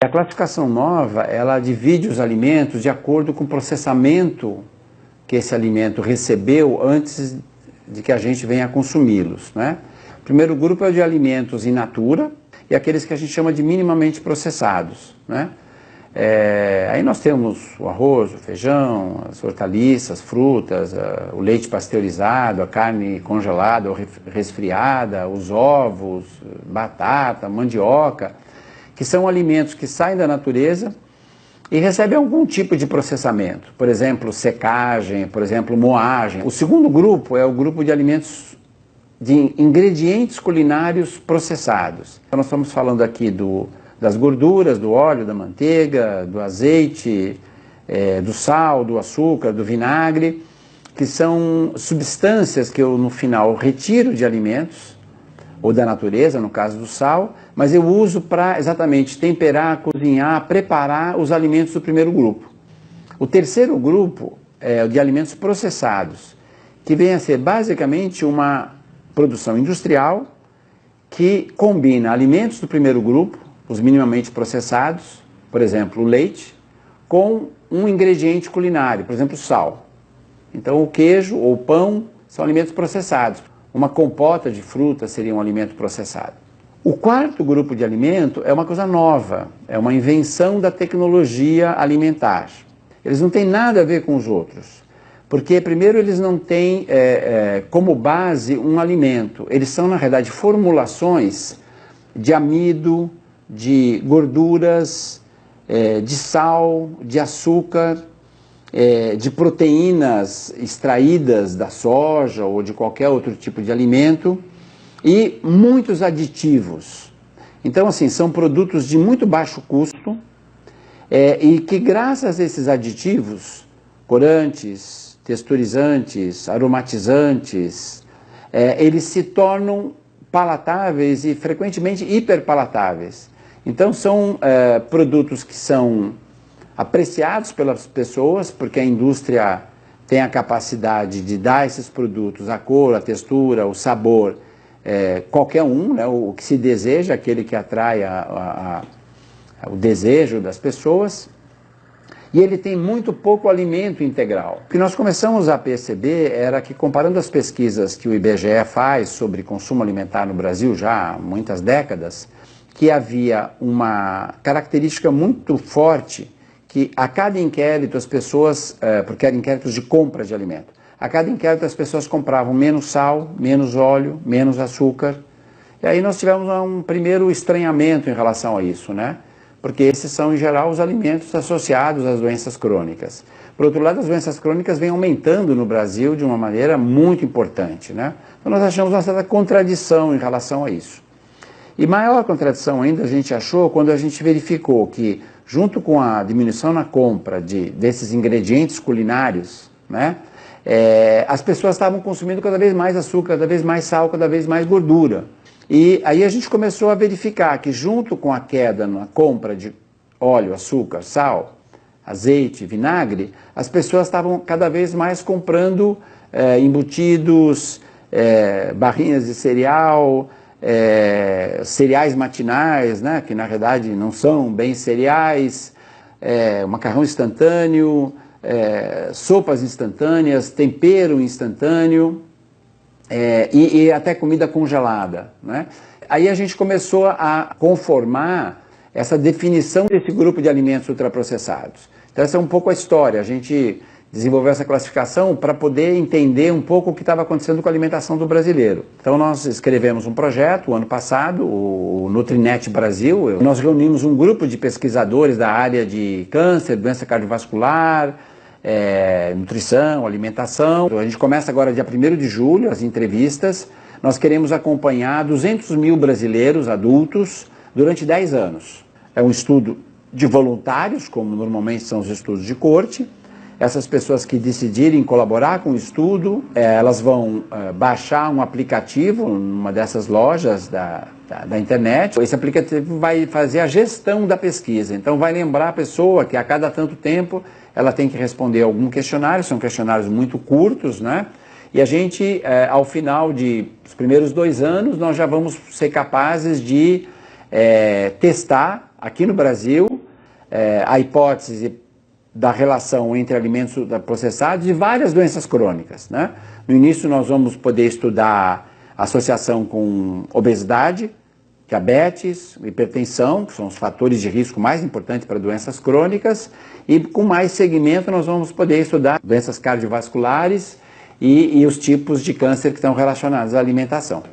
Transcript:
A classificação nova, ela divide os alimentos de acordo com o processamento que esse alimento recebeu antes de que a gente venha consumi-los, né? O primeiro grupo é o de alimentos in natura e aqueles que a gente chama de minimamente processados, né? Aí nós temos o arroz, o feijão, as hortaliças, frutas, o leite pasteurizado, a carne congelada ou resfriada, os ovos, batata, mandioca, que são alimentos que saem da natureza e recebem algum tipo de processamento, por exemplo, secagem, por exemplo, moagem. O segundo grupo é o grupo de alimentos de ingredientes culinários processados. Então nós estamos falando aqui das gorduras, do óleo, da manteiga, do azeite, do sal, do açúcar, do vinagre, que são substâncias que eu no final retiro de alimentos, ou da natureza, no caso do sal, mas eu uso para exatamente temperar, cozinhar, preparar os alimentos do primeiro grupo. O terceiro grupo é o de alimentos processados, que vem a ser basicamente uma produção industrial que combina alimentos do primeiro grupo, os minimamente processados, por exemplo, o leite, com um ingrediente culinário, por exemplo, o sal. Então o queijo ou o pão são alimentos processados. Uma compota de fruta seria um alimento processado. O quarto grupo de alimento é uma coisa nova, é uma invenção da tecnologia alimentar. Eles não têm nada a ver com os outros, porque primeiro eles não têm como base um alimento, eles são na realidade formulações de amido, de gorduras, de sal, de açúcar, de proteínas extraídas da soja ou de qualquer outro tipo de alimento e muitos aditivos. Então, assim, são produtos de muito baixo custo e que graças a esses aditivos, corantes, texturizantes, aromatizantes, eles se tornam palatáveis e frequentemente hiperpalatáveis. Então, são produtos que são apreciados pelas pessoas, porque a indústria tem a capacidade de dar esses produtos a cor, a textura, o sabor, qualquer um, né, o que se deseja, aquele que atrai o desejo das pessoas, e ele tem muito pouco alimento integral. O que nós começamos a perceber era que, comparando as pesquisas que o IBGE faz sobre consumo alimentar no Brasil já há muitas décadas, que havia uma característica muito forte que a cada inquérito as pessoas, porque eram inquéritos de compra de alimento, a cada inquérito as pessoas compravam menos sal, menos óleo, menos açúcar. E aí nós tivemos um primeiro estranhamento em relação a isso, né? Porque esses são, em geral, os alimentos associados às doenças crônicas. Por outro lado, as doenças crônicas vêm aumentando no Brasil de uma maneira muito importante, né? Então nós achamos uma certa contradição em relação a isso. E maior contradição ainda a gente achou quando a gente verificou que, junto com a diminuição na compra desses ingredientes culinários, né, as pessoas estavam consumindo cada vez mais açúcar, cada vez mais sal, cada vez mais gordura. E aí a gente começou a verificar que, junto com a queda na compra de óleo, açúcar, sal, azeite, vinagre, as pessoas estavam cada vez mais comprando embutidos, barrinhas de cereal, cereais matinais, né, que na verdade não são bem cereais, macarrão instantâneo, sopas instantâneas, tempero instantâneo e até comida congelada, né? Aí a gente começou a conformar essa definição desse grupo de alimentos ultraprocessados. Então essa é um pouco a história. A gente desenvolveu essa classificação para poder entender um pouco o que estava acontecendo com a alimentação do brasileiro. Então nós escrevemos um projeto o ano passado, o Nutrinet Brasil. Nós reunimos um grupo de pesquisadores da área de câncer, doença cardiovascular, nutrição, alimentação. A gente começa agora dia 1º de julho, as entrevistas. Nós queremos acompanhar 200 mil brasileiros adultos durante 10 anos. É um estudo de voluntários, como normalmente são os estudos de corte. Essas pessoas que decidirem colaborar com o estudo, elas vão baixar um aplicativo numa dessas lojas da internet. Esse aplicativo vai fazer a gestão da pesquisa. Então vai lembrar a pessoa que a cada tanto tempo ela tem que responder algum questionário, são questionários muito curtos, né? E a gente, ao final dos primeiros 2 anos, nós já vamos ser capazes de testar aqui no Brasil a hipótese da relação entre alimentos processados e várias doenças crônicas, né? No início nós vamos poder estudar a associação com obesidade, diabetes, hipertensão, que são os fatores de risco mais importantes para doenças crônicas, e com mais segmento nós vamos poder estudar doenças cardiovasculares e os tipos de câncer que estão relacionados à alimentação.